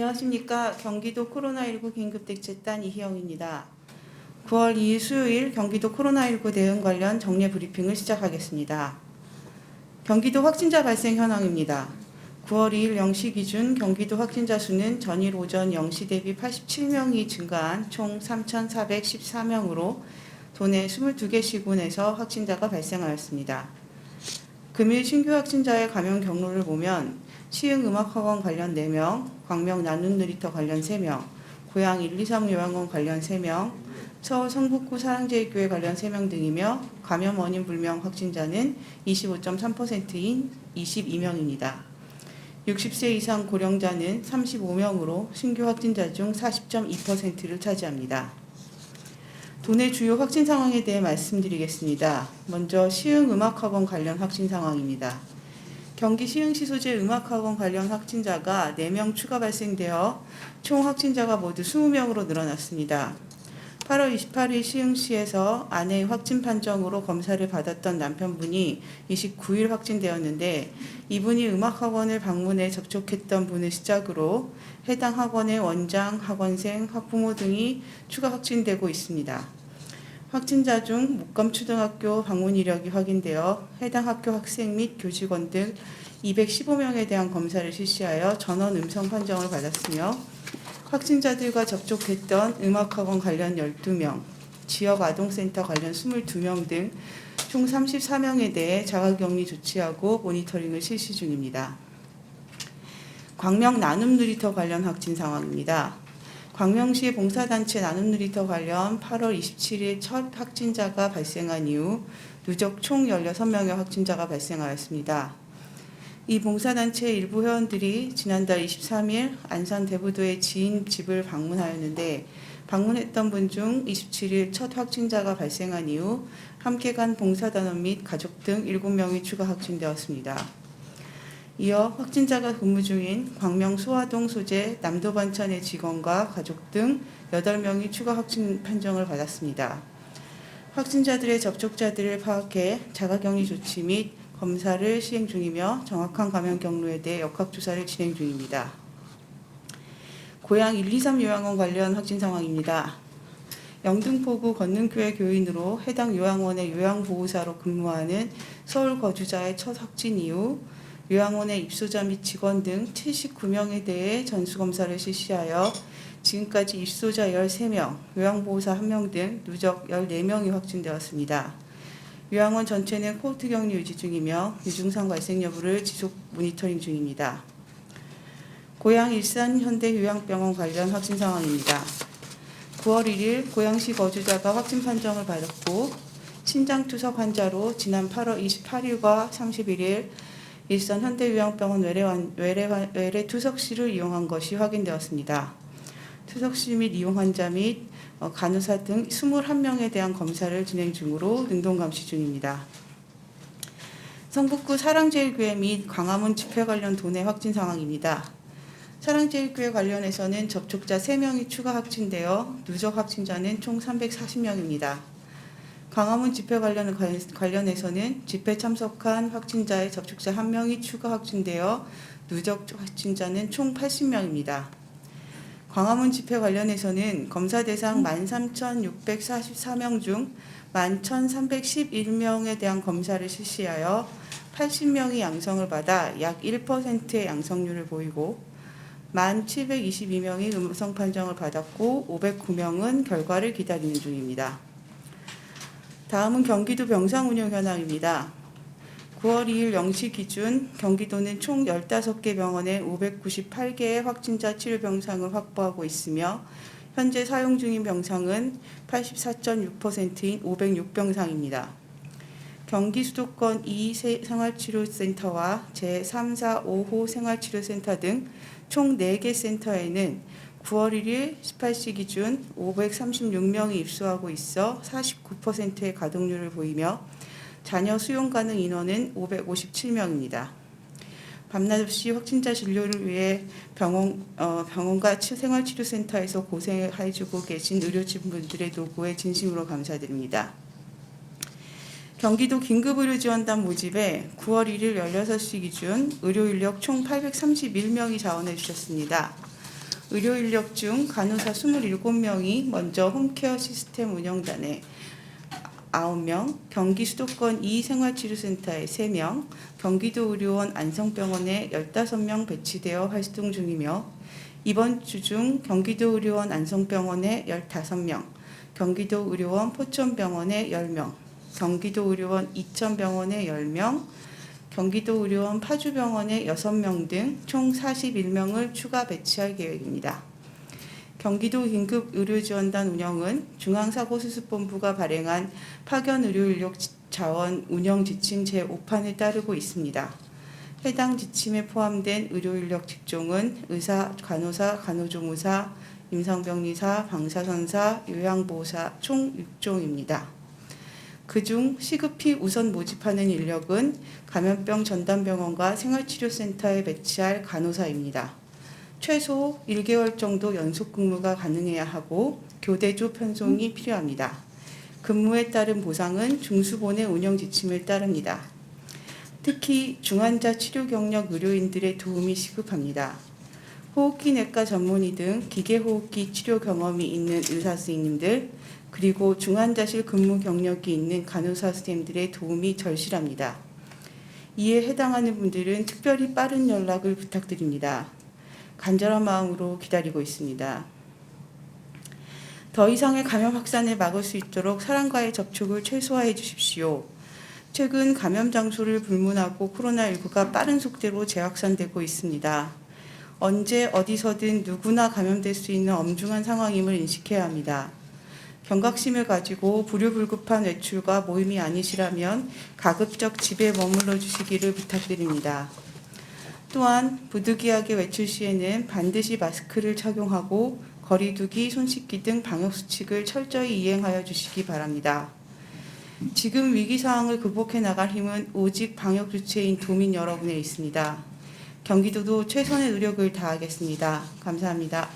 안녕하십니까. 경기도 코로나19 긴급대책단 이희영입니다. 9월 2일 수요일 경기도 코로나19 대응 관련 정례 브리핑을 시작하겠습니다. 경기도 확진자 발생 현황입니다. 9월 2일 0시 기준 경기도 확진자 수는 전일 오전 0시 대비 87명이 증가한 총 3,414명으로 도내 22개 시군에서 확진자가 발생하였습니다. 금일 신규 확진자의 감염 경로를 보면 시흥음악학원 관련 4명, 광명 나눔놀이터 관련 3명, 고양 123 요양원 관련 3명, 서울 성북구 사랑제일교회 관련 3명 등이며 감염 원인 불명 확진자는 25.3%인 22명입니다. 60세 이상 고령자는 35명으로 신규 확진자 중 40.2%를 차지합니다. 도내 주요 확진 상황에 대해 말씀드리겠습니다. 먼저 시흥음악학원 관련 확진 상황입니다. 경기 시흥시 소재 음악학원 관련 확진자가 4명 추가 발생되어 총 확진자가 모두 20명으로 늘어났습니다. 8월 28일 시흥시에서 아내의 확진 판정으로 검사를 받았던 남편분이 29일 확진되었는데 이분이 음악학원을 방문해 접촉했던 분을 시작으로 해당 학원의 원장, 학원생, 학부모 등이 추가 확진되고 있습니다. 확진자 중 목감초등학교 방문 이력이 확인되어 해당 학교 학생 및 교직원 등 215명에 대한 검사를 실시하여 전원 음성 판정을 받았으며 확진자들과 접촉했던 음악학원 관련 12명, 지역아동센터 관련 22명 등 총 34명에 대해 자가격리 조치하고 모니터링을 실시 중입니다. 광명 나눔놀이터 관련 확진 상황입니다. 광명시 봉사단체 나눔놀이터 관련 8월 27일 첫 확진자가 발생한 이후 누적 총 16명의 확진자가 발생하였습니다. 이 봉사단체 일부 회원들이 지난달 23일 안산 대부도의 지인 집을 방문하였는데 방문했던 분 중 27일 첫 확진자가 발생한 이후 함께 간 봉사단원 및 가족 등 7명이 추가 확진되었습니다. 이어 확진자가 근무 중인 광명 소화동 소재 남도반찬의 직원과 가족 등 8명이 추가 확진 판정을 받았습니다. 확진자들의 접촉자들을 파악해 자가격리 조치 및 검사를 시행 중이며 정확한 감염 경로에 대해 역학조사를 진행 중입니다. 고양 123 요양원 관련 확진 상황입니다. 영등포구 건능교회 교인으로 해당 요양원의 요양보호사로 근무하는 서울 거주자의 첫 확진 이후 요양원의 입소자 및 직원 등 79명에 대해 전수검사를 실시하여 지금까지 입소자 13명, 요양보호사 1명 등 누적 14명이 확진되었습니다. 요양원 전체는 코호트 격리 유지 중이며 유증상 발생 여부를 지속 모니터링 중입니다. 고양 일산현대요양병원 관련 확진 상황입니다. 9월 1일 고양시 거주자가 확진 판정을 받았고 신장투석 환자로 지난 8월 28일과 31일 일산 현대요양병원 외래 투석실을 이용한 것이 확인되었습니다. 투석실 및 이용 환자 및 간호사 등 21명에 대한 검사를 진행 중으로 능동감시 중입니다. 성북구 사랑제일교회 및 광화문 집회 관련 도내 확진 상황입니다. 사랑제일교회 관련해서는 접촉자 3명이 추가 확진되어 누적 확진자는 총 340명입니다. 광화문 집회 관련해서는 집회 참석한 확진자의 접촉자 1명이 추가 확진되어 누적 확진자는 총 80명입니다. 광화문 집회 관련해서는 검사 대상 13,644명 중 11,311명에 대한 검사를 실시하여 80명이 양성을 받아 약 1%의 양성률을 보이고 1,722명이 음성 판정을 받았고 509명은 결과를 기다리는 중입니다. 다음은 경기도 병상 운영 현황입니다. 9월 2일 0시 기준 경기도는 총 15개 병원에 598개의 확진자 치료 병상을 확보하고 있으며 현재 사용 중인 병상은 84.6%인 506병상입니다. 경기 수도권 2 생활치료센터와 제3, 4, 5호 생활치료센터 등 총 4개 센터에는 9월 1일 18시 기준 536명이 입소하고 있어 49%의 가동률을 보이며 잔여 수용 가능 인원은 557명입니다. 밤낮 없이 확진자 진료를 위해 병원과 생활치료센터에서 고생해주고 계신 의료진분들의 노고에 진심으로 감사드립니다. 경기도 긴급의료지원단 모집에 9월 1일 16시 기준 의료인력 총 831명이 자원해 주셨습니다. 의료 인력 중 간호사 27명이 먼저 홈케어 시스템 운영단에 9명, 경기 수도권 2생활치료센터에 3명, 경기도 의료원 안성병원에 15명 배치되어 활동 중이며 이번 주 중 경기도 의료원 안성병원에 15명, 경기도 의료원 포천병원에 10명, 경기도 의료원 이천병원에 10명, 경기도 의료원 파주병원에 6명 등 총 41명을 추가 배치할 계획입니다. 경기도 긴급의료지원단 운영은 중앙사고수습본부가 발행한 파견 의료인력 자원 운영 지침 제5판을 따르고 있습니다. 해당 지침에 포함된 의료인력 직종은 의사, 간호사, 간호조무사, 임상병리사, 방사선사, 요양보호사 총 6종입니다. 그중 시급히 우선 모집하는 인력은 감염병 전담병원과 생활치료센터에 배치할 간호사입니다. 최소 1개월 정도 연속 근무가 가능해야 하고 교대조 편성이 필요합니다. 근무에 따른 보상은 중수본의 운영 지침을 따릅니다. 특히 중환자 치료 경력 의료인들의 도움이 시급합니다. 호흡기내과 전문의 등 기계호흡기 치료 경험이 있는 의사 선생님들, 그리고 중환자실 근무 경력이 있는 간호사 선생님들의 도움이 절실합니다. 이에 해당하는 분들은 특별히 빠른 연락을 부탁드립니다. 간절한 마음으로 기다리고 있습니다. 더 이상의 감염 확산을 막을 수 있도록 사람과의 접촉을 최소화해 주십시오. 최근 감염 장소를 불문하고 코로나19가 빠른 속도로 재확산되고 있습니다. 언제 어디서든 누구나 감염될 수 있는 엄중한 상황임을 인식해야 합니다. 경각심을 가지고 불효불급한 외출과 모임이 아니시라면 가급적 집에 머물러 주시기를 부탁드립니다. 또한 부득이하게 외출 시에는 반드시 마스크를 착용하고 거리두기, 손 씻기 등 방역수칙을 철저히 이행하여 주시기 바랍니다. 지금 위기상황을 극복해 나갈 힘은 오직 방역주체인 도민 여러분에 있습니다. 경기도도 최선의 노력을 다하겠습니다. 감사합니다.